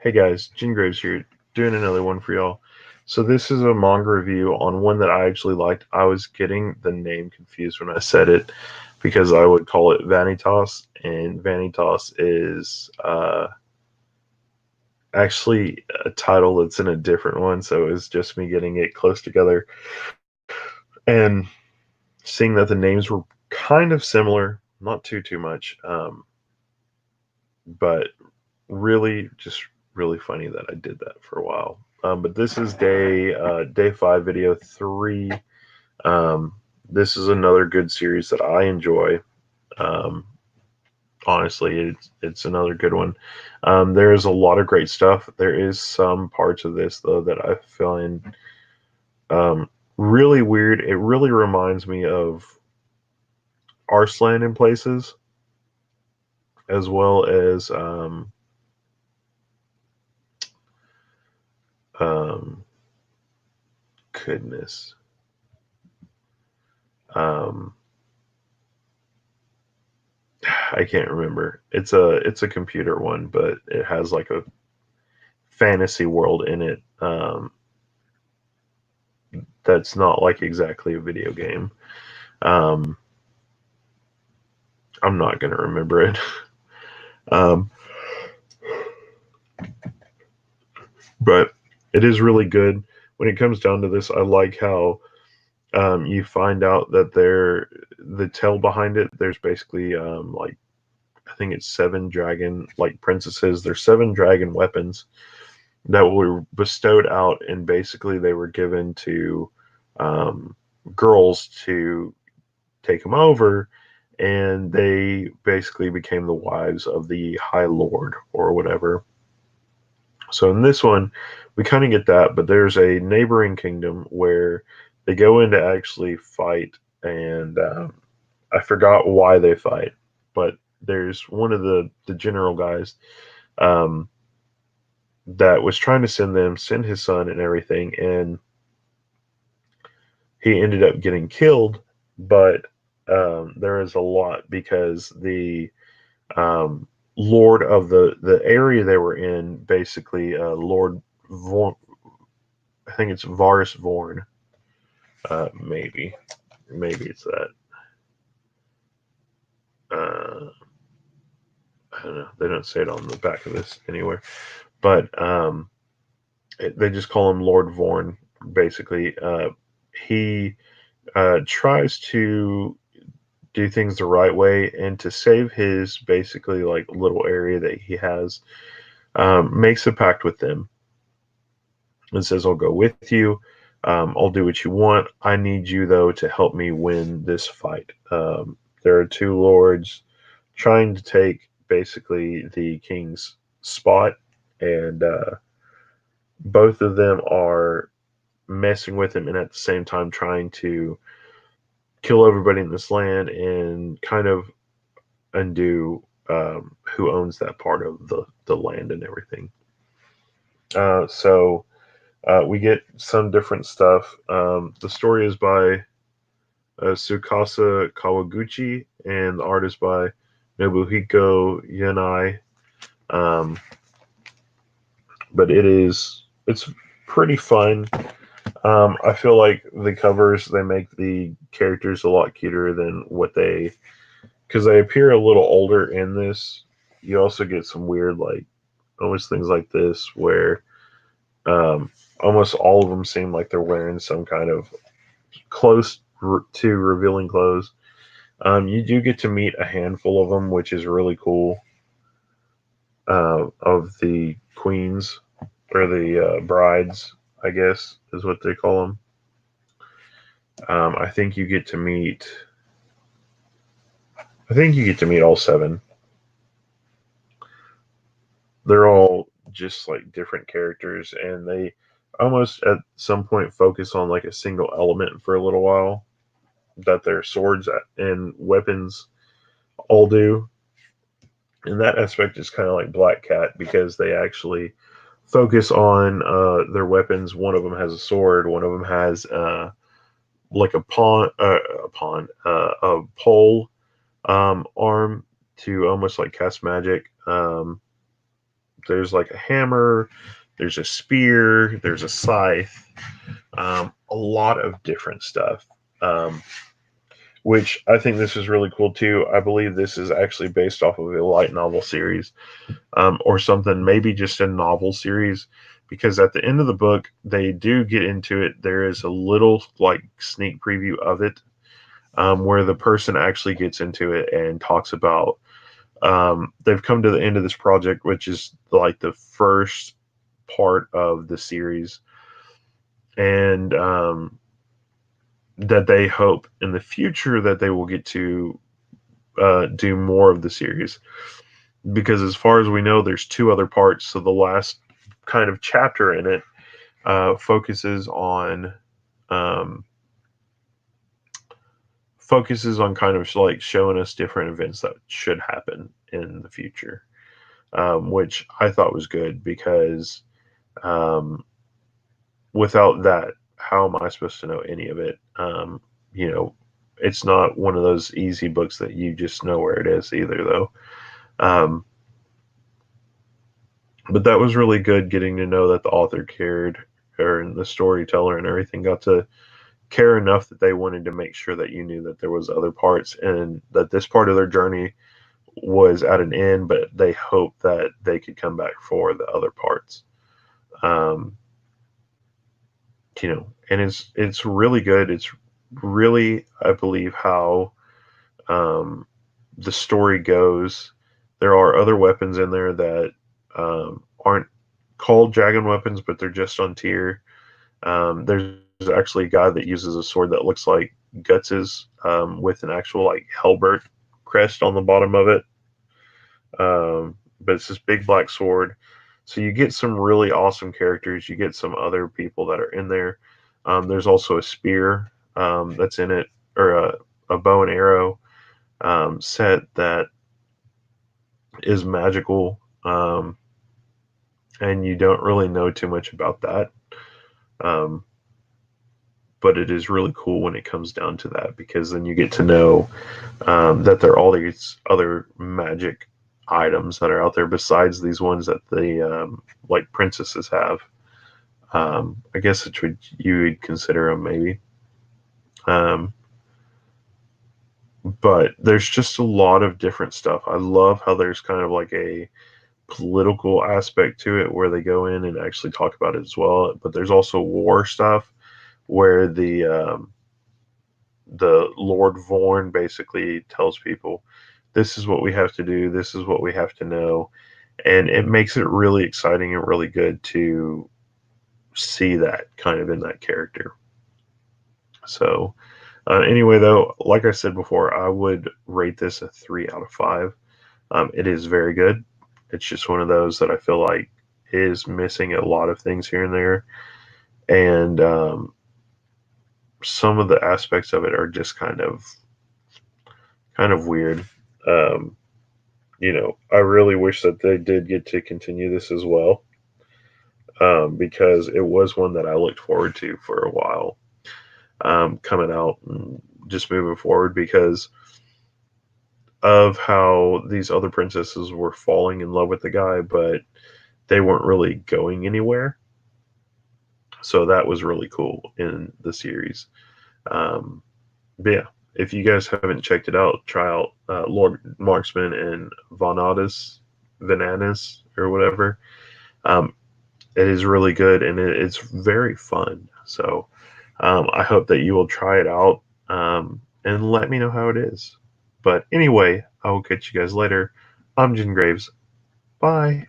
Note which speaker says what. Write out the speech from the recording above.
Speaker 1: Hey guys, Jingraves here, doing another one for y'all. So this is a manga review on one that I actually liked. I was getting the name confused when I said it because I would call it Vanitas, and Vanitas is actually a title that's in a different one, so it was just me getting it close together and seeing that the names were kind of similar, not too much, but really just really funny that I did that for a while. But this is day 5, video 3. Um, this is another good series that I enjoy. Um, Honestly, it's another good one. There is a lot of great stuff. There is some parts of this though that I find um, really weird. It really reminds me of Arslan in places, as well as um, goodness. Um, I can't remember. It's a computer one, but it has like a fantasy world in it. That's not like exactly a video game. Um, I'm not gonna remember it. um, but it is really good. When it comes down to this, I like how you find out that the tale behind it. There's basically like I think it's 7 dragon like princesses. There's 7 dragon weapons that were bestowed out, and basically they were given to um, girls to take them over, and they basically became the wives of the High Lord or whatever. So in this one, we kind of get that, but there's a neighboring kingdom where they go in to actually fight, and I forgot why they fight, but there's one of the general guys um, that was trying to send his son and everything, and he ended up getting killed. But there is a lot because the um, lord of the area they were in, basically Lord Vorn, I think it's Varus Vorn, maybe it's that. Uh, I don't know. They don't say it on the back of this anywhere, but they just call him Lord Vorn. Basically, he tries to do things the right way and to save his basically like little area that he has. Makes a pact with them and says, "I'll go with you. I'll do what you want. I need you though to help me win this fight." There are 2 lords trying to take basically the king's spot, and both of them are messing with him and at the same time trying to kill everybody in this land and kind of undo who owns that part of the land and everything. So we get some different stuff. The story is by Tsukasa Kawaguchi, and the art is by Nobuhiko Yanai. Um, but it's pretty fun. I feel like the covers they make the characters a lot cuter than what they because they appear a little older in this. You also get some weird like almost things like this where um, almost all of them seem like they're wearing some kind of close to revealing clothes. You do get to meet a handful of them, which is really cool. Of the queens or the brides, I guess is what they call them. I think you get to meet. I think you get to meet all 7. They're all just like different characters, and they almost at some point focus on like a single element for a little while that their swords and weapons all do. And that aspect is kind of like Black Cat because they actually focus on their weapons. One of them has a sword. One of them has like a pole arm to almost like cast magic. There's like a hammer, there's a spear, there's a scythe, a lot of different stuff. Which I think this is really cool too. I believe this is actually based off of a light novel series, or something, maybe just a novel series, because at the end of the book, they do get into it. There is a little like sneak preview of it, where the person actually gets into it and talks about they've come to the end of this project, which is like the first part of the series, and that they hope in the future that they will get to do more of the series, because as far as we know, there's two other parts. So the last kind of chapter in it focuses on um, kind of like showing us different events that should happen in the future, which I thought was good, because um, without that, how am I supposed to know any of it? You know, it's not one of those easy books that you just know where it is either, though. Um, but that was really good, getting to know that the author cared, or the storyteller and everything got to care enough that they wanted to make sure that you knew that there was other parts, and that this part of their journey was at an end, but they hoped that they could come back for the other parts. Um, and it's really good. It's really, I believe, how um, the story goes. There are other weapons in there that aren't called dragon weapons, but they're just on tier. There's actually a guy that uses a sword that looks like Guts's, with an actual like Helbert crest on the bottom of it. But it's this big black sword. So you get some really awesome characters. You get some other people that are in there. There's also a spear that's in it, or a bow and arrow set that is magical, and you don't really know too much about that. Um, but it is really cool when it comes down to that, because then you get to know that there are all these other magic items that are out there besides these ones that the like princesses have. I guess it would you would consider them maybe. Um, but there's just a lot of different stuff. I love how there's kind of like a political aspect to it, where they go in and actually talk about it as well. But there's also war stuff, where the Lord Vorn basically tells people, this is what we have to do, this is what we have to know. And it makes it really exciting and really good to see that kind of in that character. So, anyway, though, like I said before, I would rate this a 3 out of 5. It is very good. It's just one of those that I feel like is missing a lot of things here and there. And some of the aspects of it are just kind of weird. Um, I really wish that they did get to continue this as well, because it was one that I looked forward to for a while, coming out and just moving forward, because of how these other princesses were falling in love with the guy, but they weren't really going anywhere. So that was really cool in the series. Um, but yeah, if you guys haven't checked it out, try out Lord Marksman and Vanadis, or whatever. Um, it is really good, and it's very fun. So I hope that you will try it out, and let me know how it is. But anyway, I will catch you guys later. I'm Jingraves. Bye.